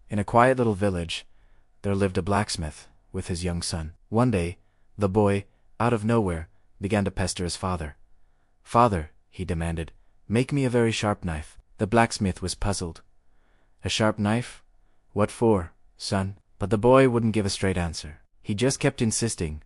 In a quiet little village, there lived a blacksmith with his young son. One day, the boy, out of nowhere, began to pester his father. "Father," he demanded, "make me a very sharp knife." The blacksmith was puzzled. "A sharp knife? What for, son?" But the boy wouldn't give a straight answer. He just kept insisting,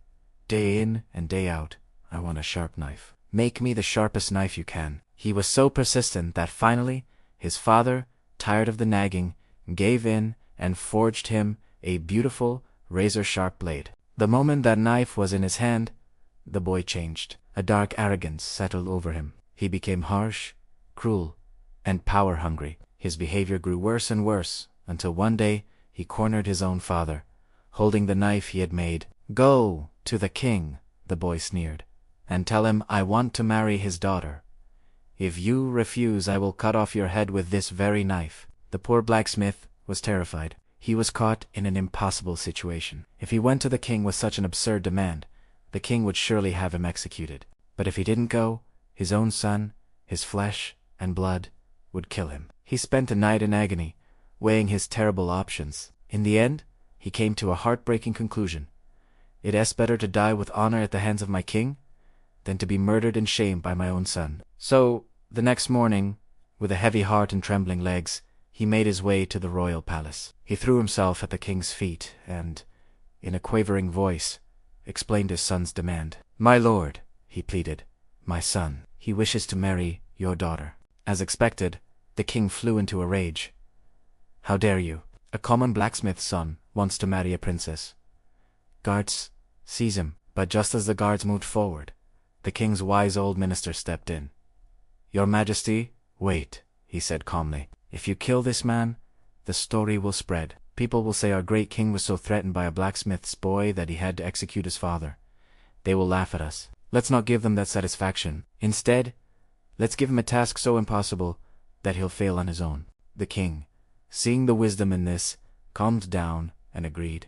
day in and day out, "I want a sharp knife. Make me the sharpest knife you can." He was so persistent that finally, his father, tired of the nagging, gave in and forged him a beautiful, razor-sharp blade. The moment that knife was in his hand, the boy changed. A dark arrogance settled over him. He became harsh, cruel, and power-hungry. His behavior grew worse and worse, until one day he cornered his own father, holding the knife he had made. "Go to the king," the boy sneered, "and tell him I want to marry his daughter. If you refuse, I will cut off your head with this very knife." The poor blacksmith was terrified. He was caught in an impossible situation. If he went to the king with such an absurd demand, the king would surely have him executed. But if he didn't go, his own son, his flesh and blood, would kill him. He spent a night in agony, weighing his terrible options. In the end, he came to a heartbreaking conclusion. It is better to die with honor at the hands of my king than to be murdered in shame by my own son. So, the next morning, with a heavy heart and trembling legs, he made his way to the royal palace. He threw himself at the king's feet and, in a quavering voice, explained his son's demand. "My lord," he pleaded, "my son, he wishes to marry your daughter." As expected, the king flew into a rage. "How dare you? A common blacksmith's son wants to marry a princess. Guards, seize him." But just as the guards moved forward, the king's wise old minister stepped in. "Your Majesty, wait," he said calmly. "If you kill this man, the story will spread. People will say our great king was so threatened by a blacksmith's boy that he had to execute his father. They will laugh at us. Let's not give them that satisfaction. Instead, let's give him a task so impossible that he'll fail on his own." The king, seeing the wisdom in this, calmed down and agreed.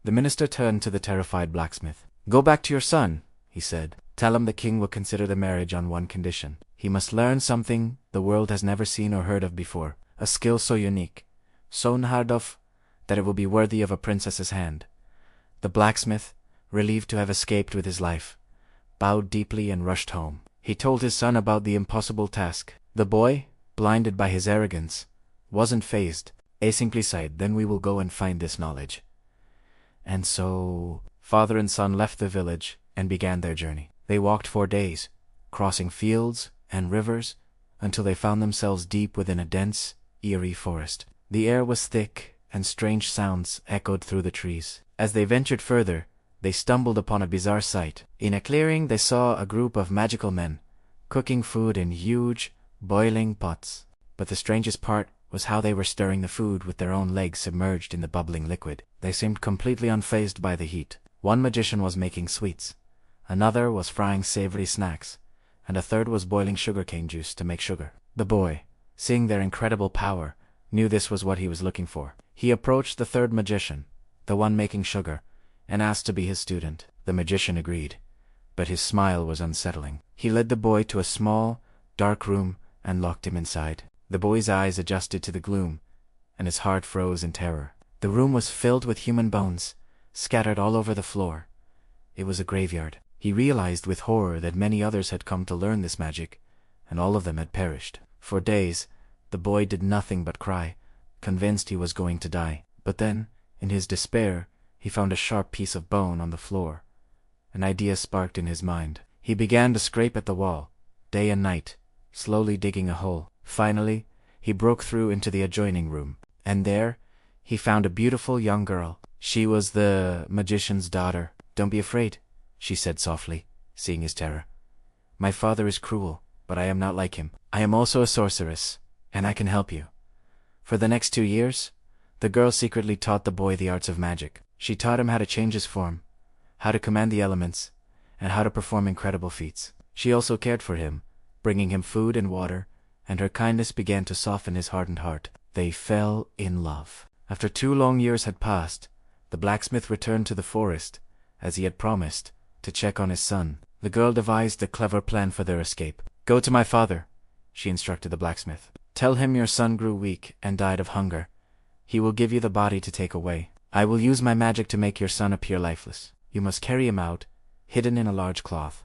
The minister turned to the terrified blacksmith. "Go back to your son," he said. "Tell him the king will consider the marriage on one condition. He must learn something the world has never seen or heard of before, a skill so unique, so unheard of, that it will be worthy of a princess's hand." The blacksmith, relieved to have escaped with his life, bowed deeply and rushed home. He told his son about the impossible task. The boy, blinded by his arrogance, wasn't fazed. He simply sighed, "Then we will go and find this knowledge." And so, father and son left the village and began their journey. They walked 4 days, crossing fields and rivers, until they found themselves deep within a dense, eerie forest. The air was thick, and strange sounds echoed through the trees. As they ventured further, they stumbled upon a bizarre sight. In a clearing, they saw a group of magical men, cooking food in huge, boiling pots. But the strangest part was how they were stirring the food with their own legs submerged in the bubbling liquid. They seemed completely unfazed by the heat. One magician was making sweets, another was frying savory snacks, and a third was boiling sugarcane juice to make sugar. The boy, seeing their incredible power, knew this was what he was looking for. He approached the third magician, the one making sugar, and asked to be his student. The magician agreed, but his smile was unsettling. He led the boy to a small, dark room and locked him inside. The boy's eyes adjusted to the gloom, and his heart froze in terror. The room was filled with human bones, scattered all over the floor. It was a graveyard. He realized with horror that many others had come to learn this magic, and all of them had perished. For days, the boy did nothing but cry, convinced he was going to die. But then, in his despair, he found a sharp piece of bone on the floor. An idea sparked in his mind. He began to scrape at the wall, day and night, slowly digging a hole. Finally, he broke through into the adjoining room, and there, he found a beautiful young girl. She was the magician's daughter. "Don't be afraid," she said softly, seeing his terror. "My father is cruel, but I am not like him. I am also a sorceress, and I can help you." For the next 2 years, the girl secretly taught the boy the arts of magic. She taught him how to change his form, how to command the elements, and how to perform incredible feats. She also cared for him, bringing him food and water, and her kindness began to soften his hardened heart. They fell in love. After 2 long years had passed, the blacksmith returned to the forest, as he had promised, to check on his son. The girl devised a clever plan for their escape. "Go to my father," she instructed the blacksmith. "Tell him your son grew weak and died of hunger, He will give you the body to take away. I will use my magic to make your son appear lifeless. You must carry him out, hidden in a large cloth."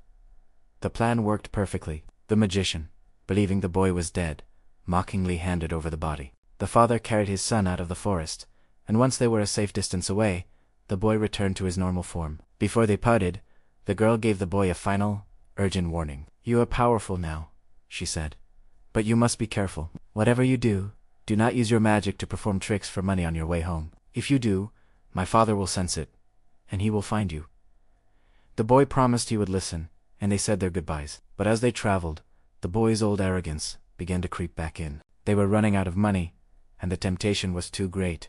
The plan worked perfectly. The magician, believing the boy was dead, mockingly handed over the body. The father carried his son out of the forest, and once they were a safe distance away, the boy returned to his normal form. Before they parted, the girl gave the boy a final, urgent warning. "You are powerful now," she said, "but you must be careful. Whatever you do, do not use your magic to perform tricks for money on your way home. If you do, my father will sense it, and he will find you." The boy promised he would listen, and they said their goodbyes. But as they traveled, the boy's old arrogance began to creep back in. They were running out of money, and the temptation was too great.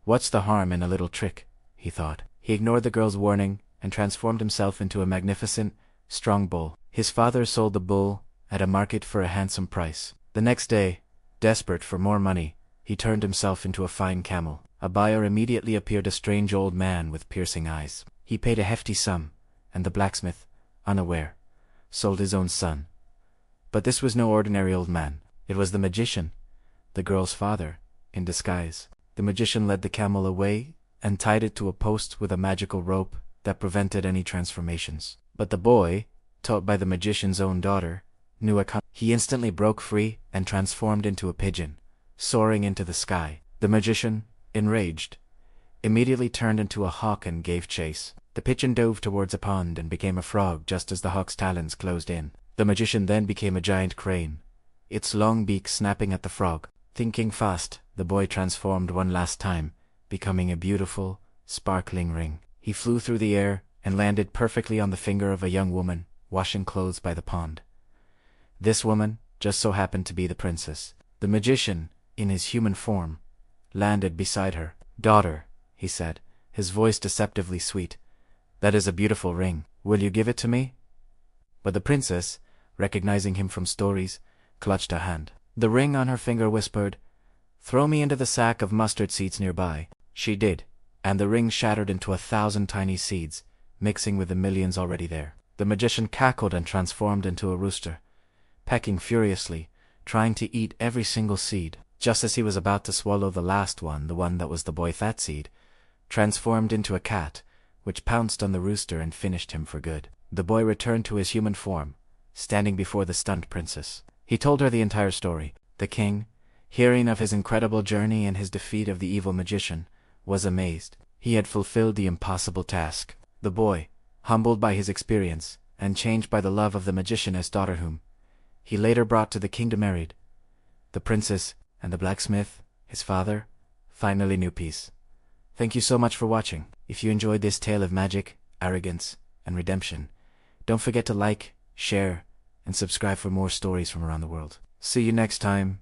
What's the harm in a little trick, he thought. He ignored the girl's warning and transformed himself into a magnificent, strong bull. His father sold the bull at a market for a handsome price. The next day, desperate for more money, he turned himself into a fine camel. A buyer immediately appeared, a strange old man with piercing eyes. He paid a hefty sum, and the blacksmith, unaware, sold his own son. But this was no ordinary old man. It was the magician, the girl's father, in disguise. The magician led the camel away and tied it to a post with a magical rope that prevented any transformations. But the boy, taught by the magician's own daughter, knew he instantly broke free and transformed into a pigeon, soaring into the sky. The magician, enraged, immediately turned into a hawk and gave chase. The pigeon dove towards a pond and became a frog just as the hawk's talons closed in. The magician then became a giant crane, its long beak snapping at the frog. Thinking fast, the boy transformed one last time, becoming a beautiful, sparkling ring. He flew through the air and landed perfectly on the finger of a young woman washing clothes by the pond. This woman just so happened to be the princess. The magician, in his human form, landed beside her. "Daughter," he said, his voice deceptively sweet, "that is a beautiful ring. Will you give it to me?" But the princess, recognizing him from stories, clutched a hand. The ring on her finger whispered, "Throw me into the sack of mustard seeds nearby." She did, and the ring shattered into 1,000 tiny seeds, mixing with the millions already there. The magician cackled and transformed into a rooster, pecking furiously, trying to eat every single seed. Just as he was about to swallow the last one, the one that was the boy fat seed, transformed into a cat, which pounced on the rooster and finished him for good. The boy returned to his human form, standing before the stunned princess. He told her the entire story. The king, hearing of his incredible journey and his defeat of the evil magician, was amazed. He had fulfilled the impossible task. The boy, humbled by his experience, and changed by the love of the magician as daughter whom he later brought to the kingdom married, the princess and the blacksmith, his father, finally knew peace. Thank you so much for watching. If you enjoyed this tale of magic, arrogance, and redemption, don't forget to like, share, and subscribe for more stories from around the world. See you next time.